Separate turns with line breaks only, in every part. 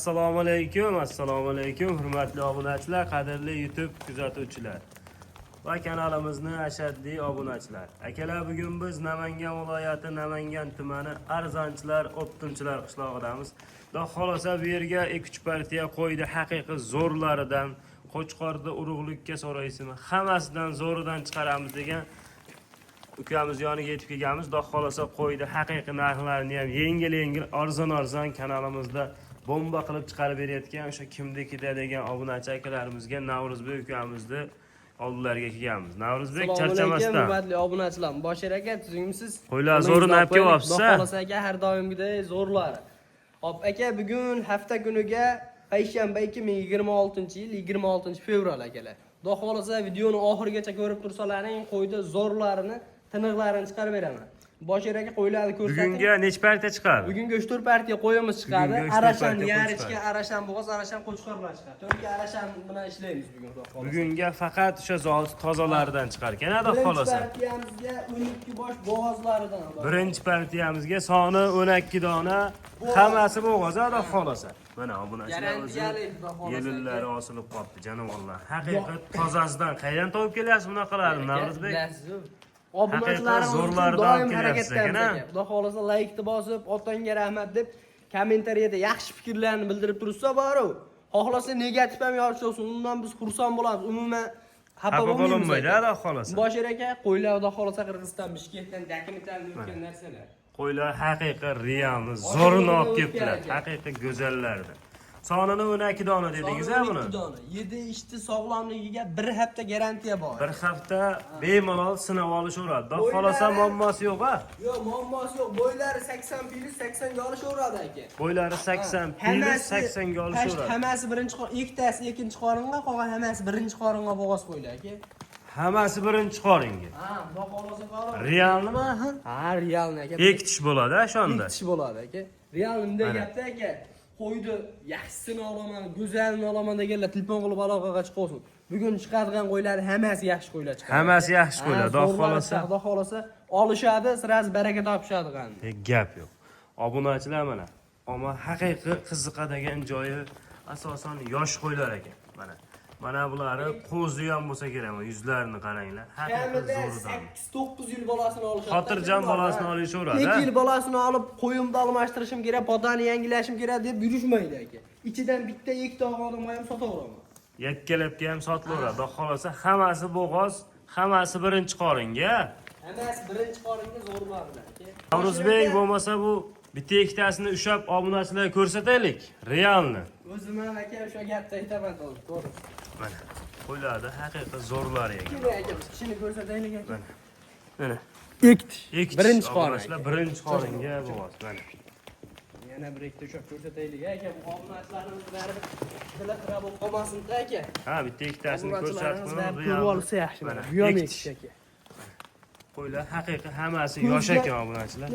Assalomu alaykum, hurmatli obunachilar, qadrli YouTube kuzatuvchilar va kanalimizning ashaddiy obunachilar. Akalar, bugun biz Namangan viloyati Namangan tumani Arzonchilar, O'ptimchilar qishlog'idamiz. Xudo xolosa bu yerga 2-3 partiya qo'ydi, haqiqiy zo'rlaridan, Qo'chqorda urug'likka so'raysizmi, hammasidan zo'ridan chiqaramiz degan ukamiz yoniga yetib kelganmiz. Xudo xolosa qo'ydi, haqiqiy narxlarini ham yengil arzon kanalimizda bomba qilib chiqarib berayotgan o'sha kimnikida degan obunachi akalarimizga Navruzbek ukamizni oldilariga kelganmiz. Navruzbek, charchamasdan.
Hurmatli obunachilar, Boshir aka, tuzingmisiz?
Qo'ylar zo'rini olib kelyapsiz.
Xudo xolasa aka, har doimgidek zo'rlar. Hop aka, bugun hafta kuniga payshanba 2026-yil 26-fevral akalar. Xudo xolasa videoni oxirigacha ko'rib tursalaring, qo'ydi zo'rlarini, tiniqlarini chiqarib beraman. Boshir aka qo'ylarni ko'rsating.
Bugunga necha partiya chiqadi?
Bugunga 3-4 partiya qo'yimiz chiqadi. Arashan yarichga, arashan bo'g'oz, arashan qo'chqor bilan chiqadi. To'rtga arashan bilan ishlaymiz bugun xudo xolasa.
Bugunga faqat o'sha zot tozalaridan chiqar ekan, xudo xolasa.
Partiyamizga 12 bosh bo'g'ozlaridan.
Birinchi partiyamizga soni 12 dona, hammasi bo'g'oz, xudo xolasa. Mana obunachilar o'zi yelillari osilib qolibdi, janovorlar. Haqiqat tozasidan qayerdan topib kelyapsiz bunaqalarni, Navruzbek?
Obunachilarimiz doim harakatdamiz. Xudo xolasa laykni bosib, otangga rahmat deb kommentariyada yaxshi fikrlarni bildirib tursa bor-ku. Xohlasa negativ ham yozishsin, undan biz xursand bo'lamiz. Umuman xafa
bo'lmaydi, xudo xolasa.
Boshir aka, qo'ylar xudo xolasa Qirg'iziston, Bishkekdan dokumentarni o'tgan narsalar.
Qo'ylar haqiqiy realni zo'rini olib kelibdilar, haqiqiy go'zallardir. Sonini 12 dona dedingiz-a buni?
12 dona. 7 ishchi sog'lomligiga 1 hafta garantiya bor.
1 hafta bemalol sinab olishaveradi. Xudo xolasa muammosi yo'q-a?
Yo'q, muammosi yo'q. Bo'ylari 80 plus 80 ga olishaveradi aka.
Bo'ylari 80 plus 80 ga olishaveradi.
Hammasi birinchi ikkitasi ikkinchi qoringa, qolgan hammasi birinchi qoringa bo'g'oz qo'ylar aka.
Hammasi birinchi qoringa.
Ha, xudo xolasa qoladi.
Realnimi?
Ha, realni aka.
Ektish bo'ladi-a shunda.
Ektish bo'ladi aka. Realnimda gapda aka. Qo'ydi, yaxshisini olaman, go'zalini olaman deganlar telefon qilib aloqaga chiqsin. Bugun chiqadigan qo'ylar hammasi yaxshi qo'ylar chiqadi.
Hammasi yaxshi qo'ylar, xudo
xolasa olishadi, siraz baraka topishadi qani.
Gap yo'q. Obunachilar mana, ammo haqiqiy qiziqadigan joyi asosan yosh qo'ylar ekan. Mana bulari qo'zi ham bo'lsa kerak, yuzlarini qaranglar. Haqiqiy zo'ridan.
8-9 yil bolasini olishadi.
Xotirjam bolasini olishaveradi.
2 yil bolasini olib, qo'yimni almashtirishim kerak, podani yangilashim kerak deb yurishmaydi aka. Ichidan bitta ikkita odam ham sotaveraman.
Yakkalabga ham sotilaveradi. Xudo xolasa hammasi bo'g'oz, hammasi birinchi qoringa.
Hammasi birinchi qoringa zo'rlarlar aka.
Navruzbek bo'lmasa bu bitta ikkitasini ushab obunachilarga ko'rsataylik, realni.
O'zim ham aka o'sha gapda aytaman hozir, ko'ring.
Mana qo'ylarda haqiqiy zo'rlar ekan.
Aka, ishini ko'rsataylik aka.
Mana.
Ektish. Birinchi qorin.
Birinchi qoringa bo'g'oz. Mana.
Yana bir ikkita ushab ko'rsataylik aka. Bu obunachilarimiz baribir dilaqira bo'lib qolmasin aka.
Ha, bitta ikkitasini ko'rsatib
ko'rib olsa yaxshi. Mana bu ham ektish aka.
Qo'ylar haqiqiy hammasi yosh ekan obunachilar.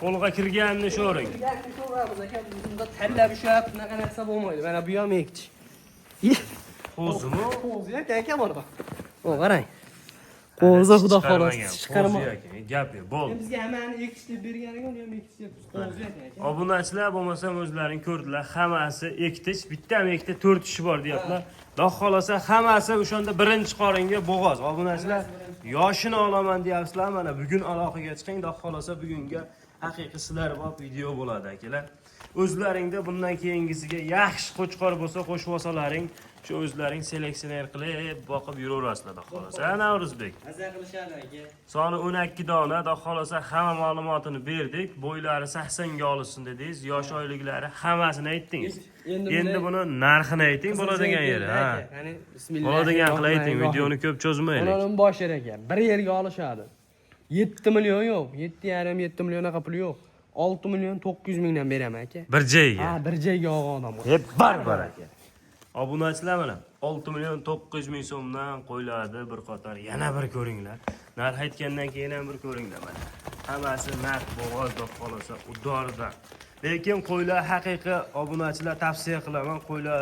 Qo'lga kirganini sho'ring.
Kirganini sho'ramiz aka. Bunda tanlab ushab bunaqa narsa bo'lmaydi. Mana bu ham ektish.
Qo'zimi?
Qo'zi aka mana. O, qarang. Qo'zi xudo xolasa chiqarmoq.
Gap yo'q, bo'ldi.
Bizga hammani ekish deb berganiga uni ham ekish deb qo'zi aka.
Obunachilar bo'lmasa o'zlaring ko'rdilar, hammasi ektish, bitta ham ekti 4 ish bor deyaptilar. Xudo xolasa hammasi o'shanda birinchi qoringa bo'g'oz. Obunachilar yoshini olaman deyapsizlar, mana bugun aloqaga chiqing. Xudo xolasa bugunga haqiqiy sizlar bor video bo'ladi akalar. O'zlaringda bundan keyingisiga yaxshi qo'chqor bo'lsa qo'shib olsalaring, shu o'zlaring seleksioner qilib boqib yuraverasizlar, xudo xolasa. Navruzbek.
Maza qilishadi aka.
Soni 12 dona, xudo xolasa hamma ma'lumotini berdik. Bo'ylari 80 ga olsin dedingiz, yosh oyliklari hammasini aytdingiz. Endi buni narxini ayting, bo'ladigan yeri, ha.
Ya'ni bismillah.
Bo'ladigan qilib ayting, videoni ko'p cho'zmaylik.
Ularning Boshir aka, bir yerga olishadi. 7 million yo'q, 7,5-7 millionga pul yo'q. 6 million 900 mingdan beraman aka.
Bir joyga.
Ha, bir joyga olgan odam.
Barbar aka. Obunachilar mana 6 million 900 ming so'mdan qo'yiladi bir qator. Yana bir ko'ringlar. Narx aytgandan keyin ham bir ko'ringlar mana. Hammasi narx bo'g'oz deb qolsa, udoridan. Lekin qo'ylar haqiqiy obunachilar tavsiya qilaman. Qo'ylar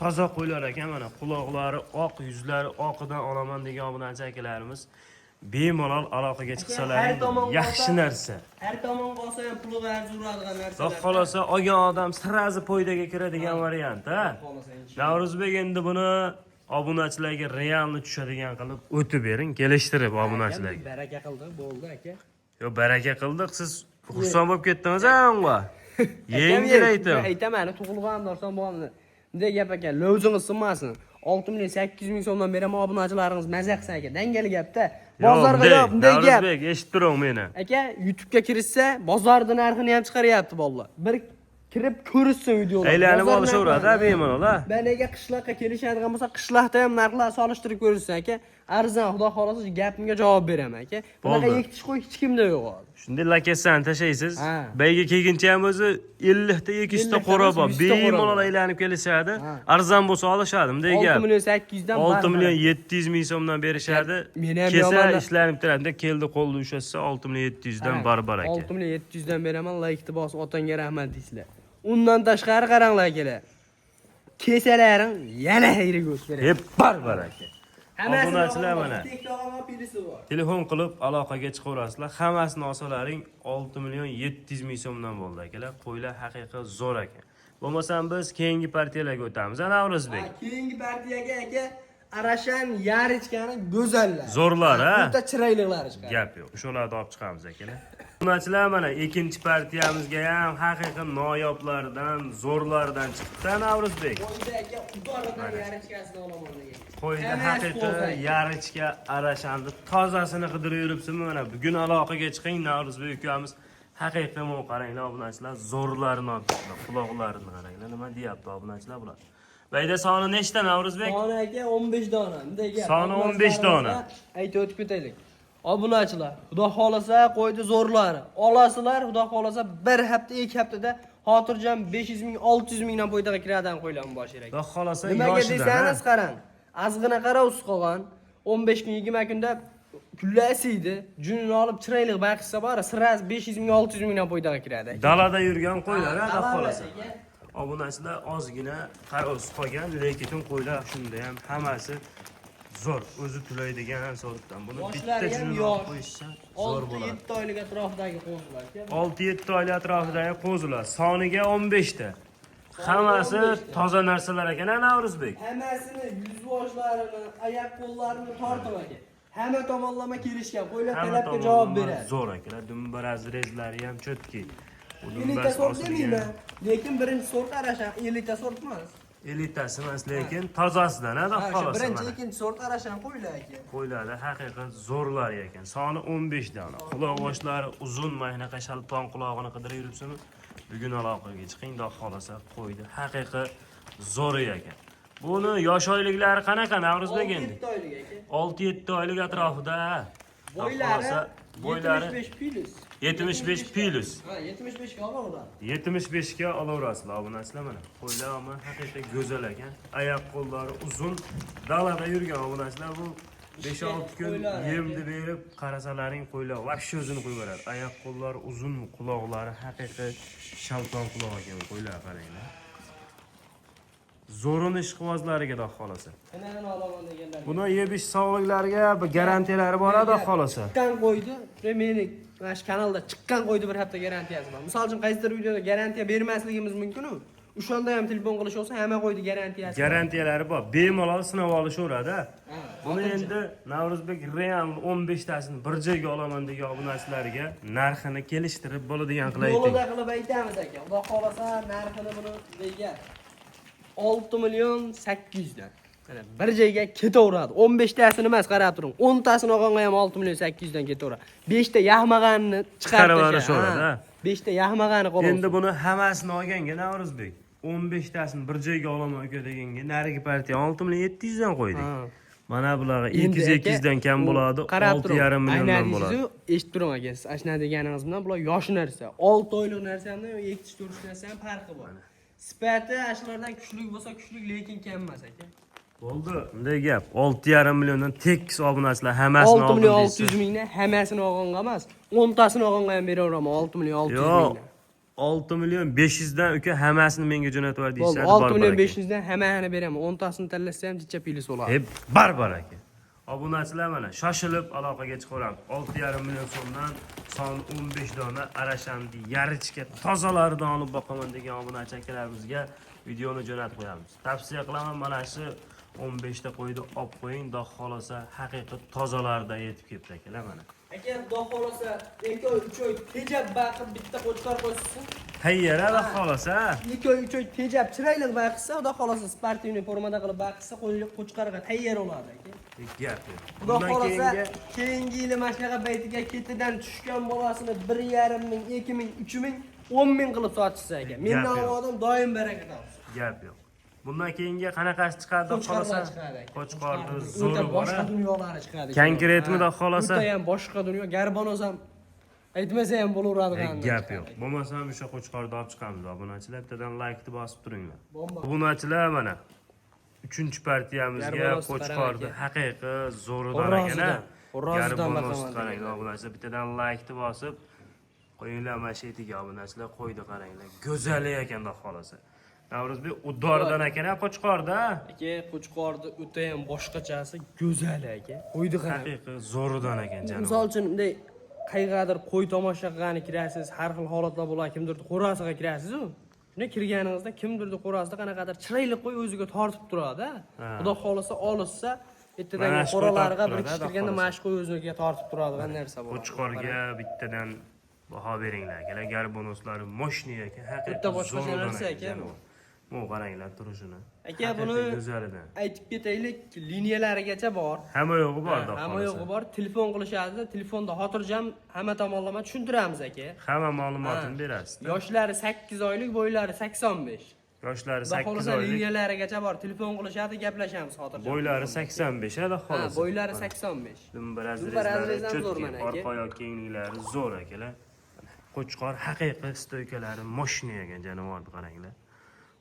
toza qo'ylar ekan, mana quloqlari oq, yuzlari oqidan olaman degan obunachi akalarimiz bemalol aloqaga chiqsalaring yaxshi narsa.
Har tomon qolsa ham pul qarz uradigan narsa.
Xudo xolosa olgan odam sirazi foydaga kiradigan variant, ha. Navruzbek endi buni obunachilarga realni tushadigan qilib o'tib bering, kelishtirib obunachilarga.
Baraka qildi, bo'ldi aka.
Yo, baraka qildik, siz xursand bo'lib ketdingiz-a unga. Yengil aytdim.
Aytaman, tug'ilgan dorsan bo'ldi. Bunday gap aka, lo'zingiz sinmasin. 6 million 800 ming so'mdan beraman obunachilaringiz mazza qilsa aka. Dangal gapda. Bozorga yo'q, bunday gap.
Navruzbek, eshitib turing meni.
Aka, YouTube'ga kirishsa, bozorda narxini ham chiqaryapti bolalar. Bir kirib ko'rishsin videolar.
Aylanib olishaveradi, bemalol, ha.
Ben ega qishloqqa kelishadigan bo'lsa, qishloqda ham narxlar solishtirib ko'rishsin aka. Arzon, xudo xolasa gapimga javob beraman aka. Bunaqa yekitish qo'y hech kimda yo'q hozir.
Shunday lakasani tashlaysiz. Bayga kelguncha ham o'zi 50 ta 200 ta qora bor. Bemalol aylanib kelishadi. Arzon bo'lsa olishadi, bunday gap.
6 million 800 dan
6 million 700 ming so'mdan berishadi. Kelsa ishlanib turadi, keldi qo'lda ushlatsa 6 million 700 dan barbar aka.
6 million 700 dan beraman, like-ni bosib otangga rahmat deysizlar. Undan tashqari qaranglar akalar. Kesalaring yana xayri ko'rsalar.
Hep barbar aka.
Obunachilar
mana. Telefon qilib aloqaga chiqaverasizlar. Hammasini olsalaring 6 million 700 ming so'mdan bo'ldi akalar. Qo'ylar haqiqiy zo'r ekan. Bo'lmasam biz keyingi partiyalarga o'tamiz. Navruzbek.
Keyingi partiyaga aka Arashan Yarichkani go'zallar.
Zo'rlar, ha?
Bitta chiroylilar chiqadi.
Gap yo'q. O'shalarni olib chiqamiz akalar. Obunachilar mana ikkinchi partiyamizga ham haqiqiy noyoblardan, zo'rlardan chiqdi Navruzbek.
Qo'yda aka udoridan Yarichkasini olaman degan.
Qo'yda haqiqiy Yarichka Arashanni tozasini qidirib yuribsizmi? Mana bugun aloqaga chiqing Navruzbek ukamiz. Haqiqiy mo qaranglar obunachilar, zo'rlarini olib chiqdi. Quloqlarini qaranglar. Nima deyapti obunachilar bular? Bayda soni nechta Navruzbek?
Soni aka 15 dona. Bunday gap.
Soni 15 dona.
Aytib o'tib ketaylik. Obunachilar, xudo xolasa qo'ydi zo'rlari. Olasizlar, xudo xolasa bir hafta, 2 haftada xotirjam 500 ming, 600 mingdan foydaga kiradigan qo'ylarni boshirak.
Xudo xolasa
nimaga desangiz qarang. Azg'ina qara us qolgan. 15 kun, 20 kunda kullasiydi. Junini olib chiroyli baqishsa bor, siraz 500 ming, 600 mingdan foydaga kiradi.
Dalada yurgan qo'ylar, xudo xolasa. Obunachilar ozgina qarus qolgan, lekin qo'ylar shunda ham hammasi zo'r, o'zi tulaydigan sortdan. Buni bitta junni qo'yishsa zo'r bo'ladi.
6-7 oylik atrofidagi qo'zilar.
6-7 oylik atrofidagi qo'zilar, soniga 15 ta. Hammasi toza narsalar ekan, Navruzbek.
Hammasini yuz boshlarini, oyoq qo'llarini tortib aka. Hamma tomonlama kelishgan, qo'ylar talabga javob beradi.
Zo'r akalar, dumbaraz rezlari ham chotki.
Elita sort demayman, lekin birinchi sort Arashan, elita sort emas.
Elitasi emas, lekin tozasidan, xolos.
Birinchi, ikkinchi sort Arashan qo'ylar ekan.
Qo'ylari haqiqiy zo'rlar ekan. Soni 15 dona. Quloq boshlari uzun, maynaqa shalpon qulog'ini qidirib yuribsizmi? Bugun aloqaga chiqing, xudo xolasa qo'ydi. Haqiqiy zo'r ekan. Buni yosh oyliklari qanaqa Navruzbek endi?
6-7 oylik aka.
6-7 oylik atrofida.
Bo'ylari 75 plus.
75 plus.
Ha, 75 ga olaveradi.
75 ga olaverasizlar obunachilar mana. Qo'ylar ham haqiqiy go'zal ekan. Oyoq qo'llari uzun. Dalada yurgan obunachilar bu 5-6 kun yemni berib qarasalaring qo'ylar vaqti o'zini qo'yib oyoq qo'llari uzun, quloqlari haqiqiy shalpon quloq ekan qo'ylar qaranglar. Zo'rin ishqibozlariga da xolasa.
Qanaqa olaman deganlar.
Buni yebish sog'liklariga bir garantiyalari boradi xolasa.
Chiqqan qo'ydi, meni mana shu kanalda chiqqan qo'ydi bir hafta garantiyasi bor. Misol uchun qaysidir videoda garantiya bermasligimiz mumkin-ku. O'shanda ham telefon qilish olsa hamma qo'ydi garantiyasi.
Garantiyalari bor. Bemalol sinab olishaveradi. Buni endi Navruzbek real 15 tasini bir joyga olaman degan obunachilarga narxini kelishtirib bo'ladigan qilib ayting.
Yo'lida qilib aytamiz aka. Xudo xolasa narxini buni deyga 6 million 800 dan. Mana bir joyga ketaveradi. 15 tasini emas, qarab turing. 10 tasini olganga ham 6 million 800 dan ketaveradi. 5 ta yaxmag'anni chiqarib
yuboradi.
5 ta yaxmag'ani qoladi.
Endi buni hammasini olganga Navruzbek 15 tasini bir joyga olaman aka deganga narigi partiya 6 million 700 dan qo'ydik. Mana bularga 200 dan kam bo'ladi, 6,5 milliondan bo'ladi.
Eshitib turing aka, siz ashna deganingiz bilan bular yosh narsa. 6 oylik narsadan 74 narsa ham farqi bor. Sifati ashlardan kuchli bo'lsa kuchli, lekin kam emas aka.
Bo'ldi. Bunday gap. 6,5 milliondan tekis obunachilar hammasini oldim deysiz.
6 million 600 mingdan hammasini olganga emas, 10 tasini olganga ham beraveraman 6 million 600 mingdan.
6 million 500 dan uka hammasini menga jo'natib ver deyishadi.
6 million 500 dan hammasini beraman. 10 tasini tanlasa ham jicha pilis bo'ladi.
Barbar aka. Obunachilar mana shoshilib aloqaga chiqaveramiz. 6,5 million so'mdan son 15 dona arashamni yarichga tozalaridan olib boqaman degan obunachi akalarimizga videoni jo'natib qo'yamiz. Tavsiya qilaman, mana shu 15 ta qo'yni olib qo'ying, xudo xolosa haqiqiy tozalardan yetib kelibdi akalar mana.
Aka, xudo xolosa 2 oy 3 oy tejab baqib bitta qo'chqor qo'ysin.
Hayyara xudo xolosa.
2 oy 3 oy tejab chiroyli baqsa, xudo xolosa sportivniy formada qilib baqsa, qo'chqorga tayyor bo'ladi aka.
Gap yo'q.
Xudo xolosa keyingi yili mashnaqa baytiga ketidan tushgan bolasini 1,5 ming, 2 ming, 3 ming, 10 ming qilib sotishsa aka. Mendan odam doim baraka topsin.
Gap yo'q. Bundan keyingi qanaqasi chiqadi deb qolsa, qo'chqorni zo'ri bor.
Boshqa dunyolari chiqadi.
Konkretmi deb qolsa,
bu ham boshqa dunyo. Garbonoz ham aytmasa ham bo'laveradigan.
Gap yo'q. Bo'lmasam o'sha qo'chqorni olib chiqamiz. Obunachilar bittadan like-ni bosib turinglar.
Bomba.
Obunachilar mana 3-partiyamizga qo'chqorni haqiqiy zo'ridan ekan. Garbonoz qarang, obunachilar bittadan like-ni bosib qo'yinglar, mana shu etiga obunachilar qo'ydi qaranglar. Go'zal ekan deb qolsa. Navruzbek uddoridan ekan, qo'chqorda.
Aka, qo'chqorni o'ta ham boshqachasi go'zal aka. Qo'ydi qarang.
Haqiqiy zo'ridan ekan janob.
Misol uchun bunday qayergadir qo'y tomosha qilgani kirasiz, har xil holatlar bo'ladi, kimdirning qo'rasiga kirasiz-ku. Shunda kirganingizda kimdirning qo'rasida qanaqadir chiroyli qo'y o'ziga tortib turadi. Xudo xolasa olishsa, bittadan qo'ralarga bir kirganda mashq qo'y o'ziga tortib turadigan narsa bo'ladi.
Qo'chqorga bittadan baho beringlar akalar. Garbonoslari moshni ekan, haqiqiy
bitta boshqa narsa aka.
Bu qaranglar turishini.
Aka, buni
go'zalidan.
aytib ketaylik, liniyalarigacha bor.
Hamma yo'g'i bor deb.
Hamma yo'g'i bor. Telefon qilishadi, telefonda xotirjam hamma tomonlama tushuntiramiz aka.
Hamma ma'lumotini berasiz.
Yoshlari 8 oylik, bo'ylari 85.
Yoshlari 8 oylik.
Liniyalarigacha bor. Telefon qilishadi, gaplashamiz xotirjam.
Bo'ylari 85 hadi xolos.
Bo'ylari 85.
Dumbarazlari zo'r mana aka. Orqa oyoq kengliklari zo'r akalar. Qo'chqor haqiqiy stoykalari moshni ekan janovorni qaranglar.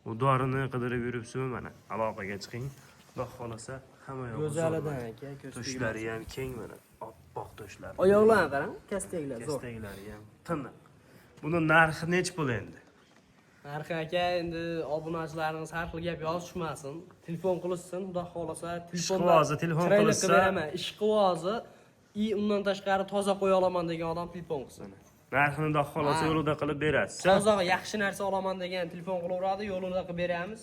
U dorini qidirib yuribsiz mana. Aloqaga chiqing. Xudo xolasa hamma yo'q.
Go'zalidan aka,
Tushlari ham keng mana. Oppoq tushlar.
Oyoqlarni qarang, kastaklar zo'r.
Kastaklari ham tiniq. Buni narxi nech pul endi?
Narxi aka, endi obunachilarimiz har xil gap yozishmasin. Telefon qilishsin, xudo xolasa telefonda
telefon qilsa,
ishqivozi undan tashqari toza qo'ya olaman degan odam telefon qilsin.
Narxini xudo xolasa yo'lida qilib berasiz.
Toza yaxshi narsa olaman degan telefon qilaveradi, yo'lida qilib beramiz.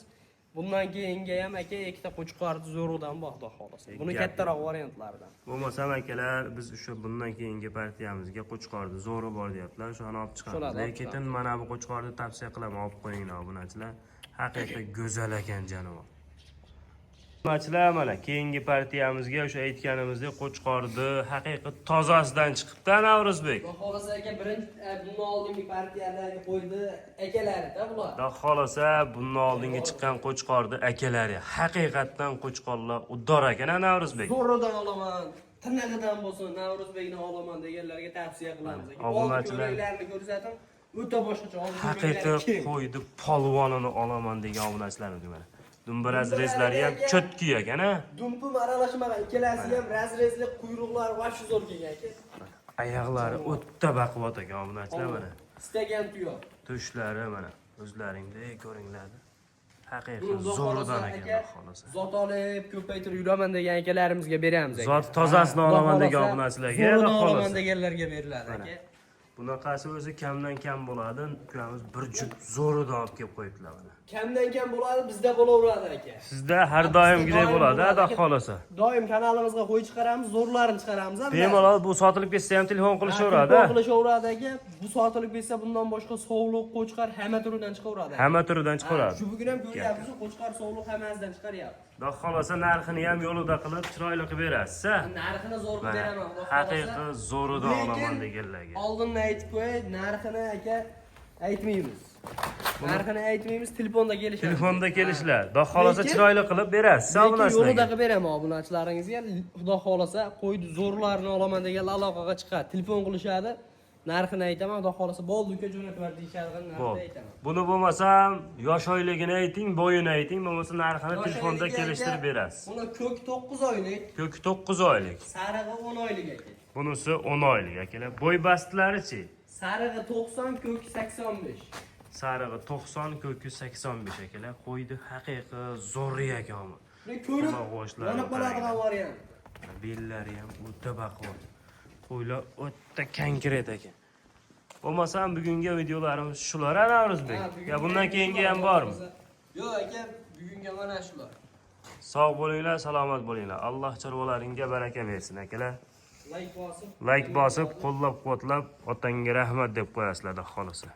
Bundan keyingi ham aka ikkita qo'chqorni zo'ridan bor xudo xolasa. Buni kattaroq variantlaridan.
Bo'lmasa akalar, biz o'sha bundan keyingi partiyamizga qo'chqorni zo'ri bor deyaptilar, shuni olib chiqamiz. Lekin mana bu qo'chqorni tavsiya qilaman, olib qo'yinglar obunachilar. Haqiqiy go'zal ekan janob. Obunachilar mana keyingi partiyamizga o'sha aytganimizdek qo'chqorni haqiqiy tozasidan chiqibdi Navruzbek.
Xudo xolasa aka, birinchi bundan oldingi partiyadagi qo'ydi akalari-da bular.
Xudo xolasa bundan oldingi chiqqan qo'chqorni akalari. Haqiqatdan qo'chqorlar uddor ekan Navruzbek.
Zo'ridan olaman, tirnag'idan bo'lsin, Navruzbekni olaman deganlarga tavsiya qilamiz. Obunachilarni ko'rsating, o'ta boshqacha
haqiqiy qo'ydi polvonini olaman degan obunachilarimiz mana. Dumbaraz rezlari ham chotki ekan, ha?
Dumpim aralashmagan, ikkalasi ham razrezli quyruqlari va shu zo'r kelgan aka.
Oyoqlari o'ta baquvvat ekan obunachilar mana.
Istagan tuyoq.
Tushlari mana o'zlaringdek ko'ringlar. Haqiqiy zo'ridan ekan xolasa.
Zot olib ko'paytirib yuraman degan akalarimizga beramiz aka.
Zot tozasini olaman degan obunachilarga
zo'rini olaman deganlarga beriladi aka.
Bunaqasi o'zi kamdan kam bo'ladi. Ukamiz bir jup zo'ridan olib kelib qo'yibdilar mana.
Kamdan kam bo'ladi, bizda bo'laveradi aka.
Sizda har doimgidek bo'ladi, xudo xolasa.
Doim kanalimizga qo'y chiqaramiz, zo'rlarini chiqaramiz.
Bemalol bu sotilib ketsa ham telefon qilishaveradi.
Telefon qilishaveradi aka. Bu sotilib ketsa bundan boshqa sovliq, qo'chqar hamma turidan chiqaveradi.
Hamma turidan chiqaveradi.
Shu bugun ham ko'ryapsiz, qo'chqar, sovliq hammasidan chiqaryapti.
Xudo xolasa narxini ham yo'lida qilib chiroyli qilib berasiz.
Narxini zo'r qilib beraman, xudo xolasa.
Haqiqiy zo'ridan olaman deganlarga.
Oldindan aytib qo'y, narxini aka aytmaymiz. Narxini aytmaymiz, telefonda kelishamiz.
Telefonda kelishlar. Xudo xolasa chiroyli qilib berasiz obunachilarga.
Yo'lida qilib beraman obunachilaringizga. Xudo xolasa qo'yni zo'rlarini olaman degan aloqaga chiqadi. Telefon qilishadi. Narxini aytaman, xudo xolasa bo'ldi uka jo'natib ber deyishadigan narxni aytaman.
Buni bo'lmasam yosh oyligini ayting, bo'yini ayting, bo'lmasa narxini telefonda kelishtirib berasiz.
Buni ko'k 9 oylik.
Ko'k 9 oylik.
Sarig'i 10 oylik aka.
Bunisi 10 oylik akalar. Bo'y bastlari-chi?
Sarig'i 90, ko'k 85.
Sarig'i 90, ko'ki 85 akalar. Qo'ydi haqiqiy zo'ri ekan.
Ko'rib, mana qoladigan variant.
Bellari ham o'ta baquvvat. Qo'ylar o'ta konkret ekan. Bo'lmasam bugungi videolarimiz shular Navruzbek. Ya bundan keyingi ham bormi?
Yo'q aka, bugunga mana shular.
Sog' bo'linglar, salomat bo'linglar. Alloh chorvalaringga baraka bersin akalar. Like bosib, qo'llab-quvvatlab otangga rahmat deb qo'yasizlar, xohlasa.